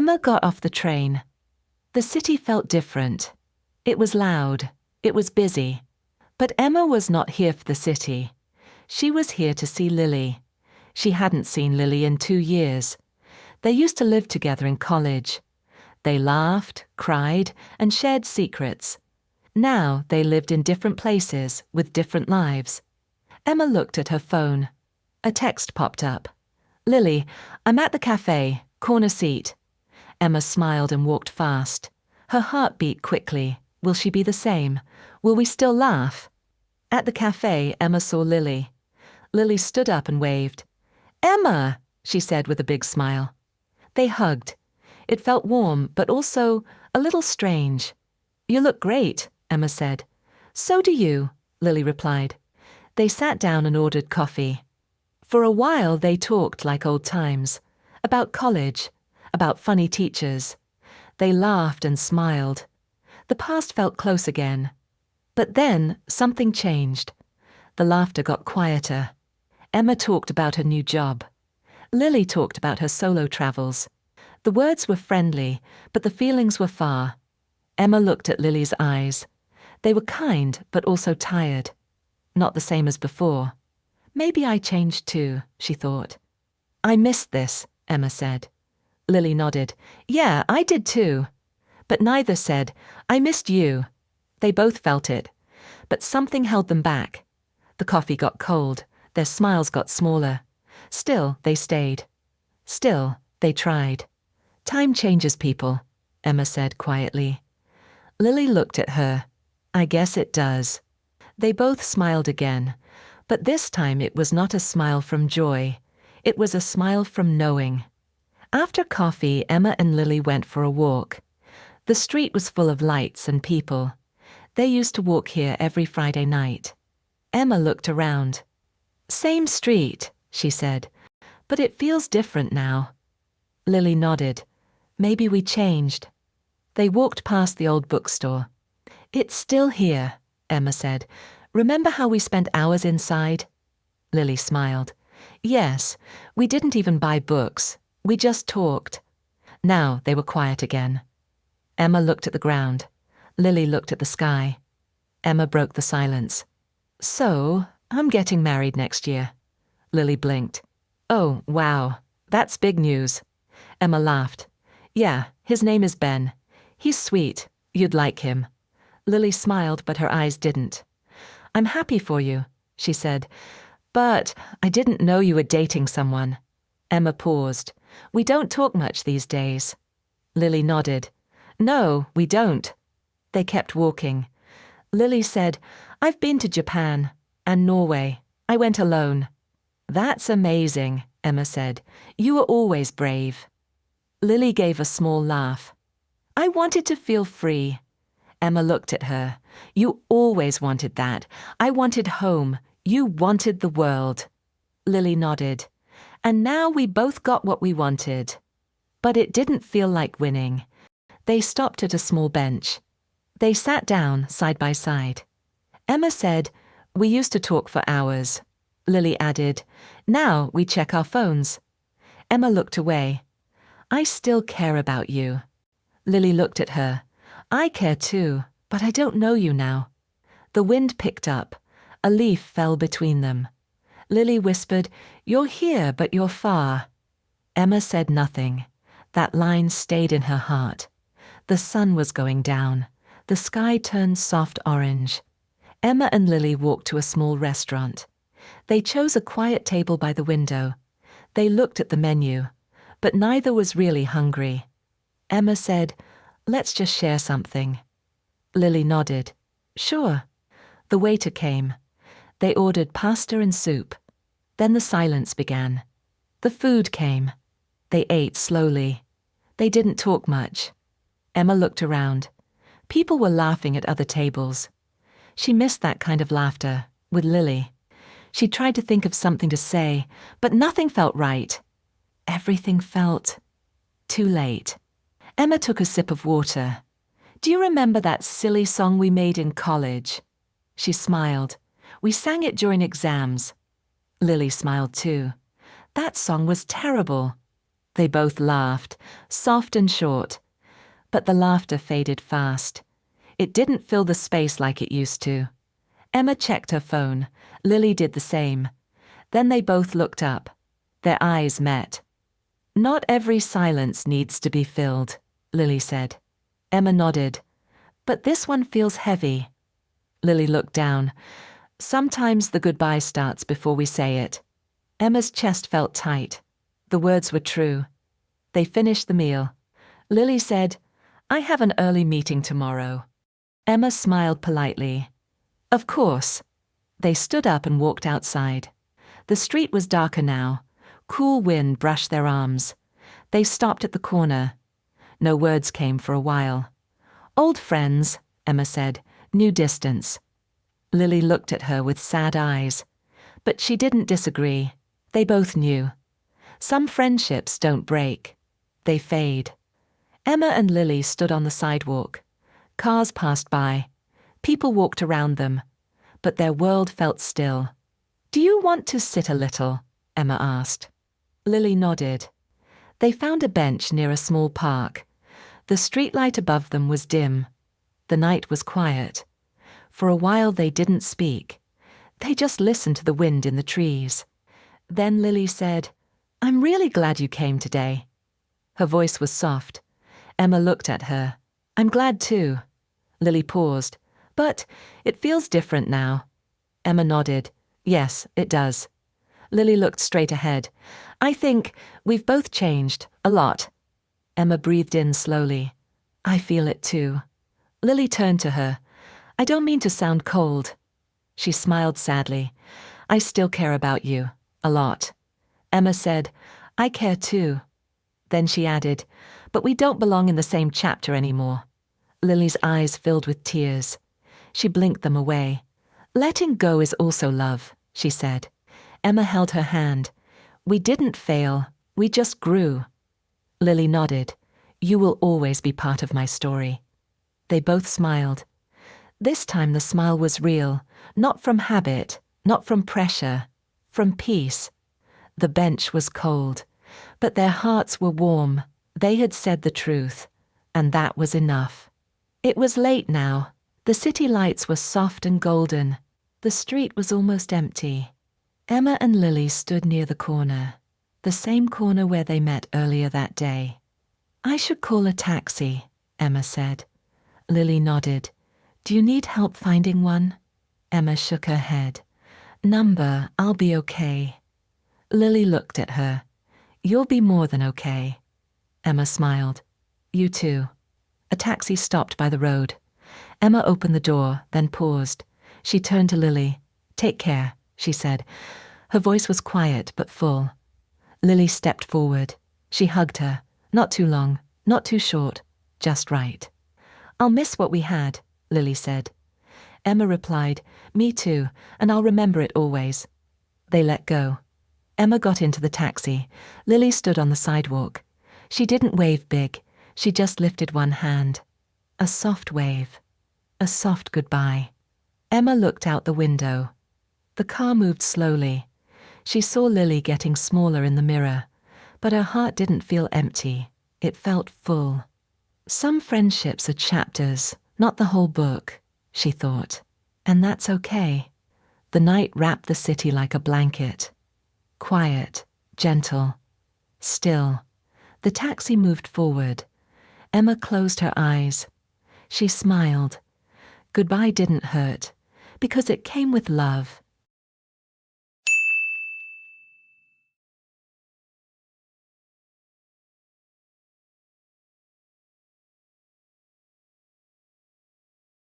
Emma got off the train. The city felt different. It was loud. It was busy. But Emma was not here for the city. She was here to see Lily. She hadn't seen Lily in 2 years. They used to live together in college. They laughed, cried, and shared secrets. Now they lived in different places with different lives. Emma looked at her phone. A text popped up. "Lily, I'm at the cafe, corner seat." Emma smiled and walked fast. Her heart beat quickly. Will she be the same? Will we still laugh? At the cafe, Emma saw Lily. Lily stood up and waved. "Emma," she said with a big smile. They hugged. It felt warm, but also a little strange. "You look great," Emma said. "So do you," Lily replied. They sat down and ordered coffee. For a while they talked like old times, about college, about funny teachers. They laughed and smiled. The past felt close again. But then something changed. The laughter got quieter. Emma talked about her new job. Lily talked about her solo travels. The words were friendly, but the feelings were far. Emma looked at Lily's eyes. They were kind, but also tired. Not the same as before. Maybe I changed too, she thought. "I missed this," Emma said. Lily nodded. "Yeah, I did too." But neither said, "I missed you." They both felt it. But something held them back. The coffee got cold. Their smiles got smaller. Still, they stayed. Still, they tried. "Time changes people," Emma said quietly. Lily looked at her. "I guess it does." They both smiled again, but this time it was not a smile from joy. It was a smile from knowing. After coffee, Emma and Lily went for a walk. The street was full of lights and people. They used to walk here every Friday night. Emma looked around. "Same street," she said, "but it feels different now." Lily nodded. "Maybe we changed." They walked past the old bookstore. "It's still here," Emma said. "Remember how we spent hours inside?" Lily smiled. "Yes, we didn't even buy books. We just talked." Now they were quiet again. Emma looked at the ground. Lily looked at the sky. Emma broke the silence. "So, I'm getting married next year." Lily blinked. "Oh, wow. That's big news." Emma laughed. "Yeah, his name is Ben. He's sweet. You'd like him." Lily smiled, but her eyes didn't. "I'm happy for you," she said. "But I didn't know you were dating someone." Emma paused. "We don't talk much these days." Lily nodded. "No, we don't." They kept walking. Lily said, "I've been to Japan and Norway. I went alone." "That's amazing," Emma said. "You were always brave." Lily gave a small laugh. "I wanted to feel free." Emma looked at her. "You always wanted that. I wanted home. You wanted the world." Lily nodded. "And now we both got what we wanted." But it didn't feel like winning. They stopped at a small bench. They sat down side by side. Emma said, "We used to talk for hours." Lily added, "Now we check our phones." Emma looked away. "I still care about you." Lily looked at her. "I care too, but I don't know you now." The wind picked up. A leaf fell between them. Lily whispered, "You're here, but you're far." Emma said nothing. That line stayed in her heart. The sun was going down. The sky turned soft orange. Emma and Lily walked to a small restaurant. They chose a quiet table by the window. They looked at the menu, but neither was really hungry. Emma said, "Let's just share something." Lily nodded. "Sure." The waiter came. They ordered pasta and soup. Then the silence began. The food came. They ate slowly. They didn't talk much. Emma looked around. People were laughing at other tables. She missed that kind of laughter, with Lily. She tried to think of something to say, but nothing felt right. Everything felt too late. Emma took a sip of water. "Do you remember that silly song we made in college?" She smiled. "We sang it during exams." Lily smiled too. "That song was terrible." They both laughed, soft and short. But the laughter faded fast. It didn't fill the space like it used to. Emma checked her phone. Lily did the same. Then they both looked up. Their eyes met. "Not every silence needs to be filled," Lily said. Emma nodded. "But this one feels heavy." Lily looked down. "Sometimes the goodbye starts before we say it." Emma's chest felt tight. The words were true. They finished the meal. Lily said, "I have an early meeting tomorrow." Emma smiled politely. "Of course." They stood up and walked outside. The street was darker now. Cool wind brushed their arms. They stopped at the corner. No words came for a while. "Old friends," Emma said, "new distance." Lily looked at her with sad eyes. But she didn't disagree. They both knew. Some friendships don't break. They fade. Emma and Lily stood on the sidewalk. Cars passed by. People walked around them. But their world felt still. "Do you want to sit a little?" Emma asked. Lily nodded. They found a bench near a small park. The streetlight above them was dim. The night was quiet. For a while they didn't speak. They just listened to the wind in the trees. Then Lily said, "I'm really glad you came today." Her voice was soft. Emma looked at her. "I'm glad too." Lily paused. "But it feels different now." Emma nodded. "Yes, it does." Lily looked straight ahead. "I think we've both changed, a lot." Emma breathed in slowly. "I feel it too." Lily turned to her. "I don't mean to sound cold." She smiled sadly. "I still care about you, a lot." Emma said, "I care too." Then she added, "But we don't belong in the same chapter anymore." Lily's eyes filled with tears. She blinked them away. "Letting go is also love," she said. Emma held her hand. "We didn't fail, we just grew." Lily nodded. "You will always be part of my story." They both smiled. This time the smile was real, not from habit, not from pressure, from peace. The bench was cold, but their hearts were warm. They had said the truth, and that was enough. It was late now. The city lights were soft and golden. The street was almost empty. Emma and Lily stood near the corner, the same corner where they met earlier that day. "I should call a taxi," Emma said. Lily nodded. "Do you need help finding one?" Emma shook her head. "Number, I'll be okay." Lily looked at her. "You'll be more than okay." Emma smiled. "You too." A taxi stopped by the road. Emma opened the door, then paused. She turned to Lily. "Take care," she said. Her voice was quiet but full. Lily stepped forward. She hugged her. Not too long, not too short, just right. "I'll miss what we had," Lily said. Emma replied, "Me too, and I'll remember it always." They let go. Emma got into the taxi. Lily stood on the sidewalk. She didn't wave big. She just lifted one hand. A soft wave. A soft goodbye. Emma looked out the window. The car moved slowly. She saw Lily getting smaller in the mirror, but her heart didn't feel empty. It felt full. Some friendships are chapters, not the whole book, she thought. And that's okay. The night wrapped the city like a blanket. Quiet, gentle, still. The taxi moved forward. Emma closed her eyes. She smiled. Goodbye didn't hurt, because it came with love.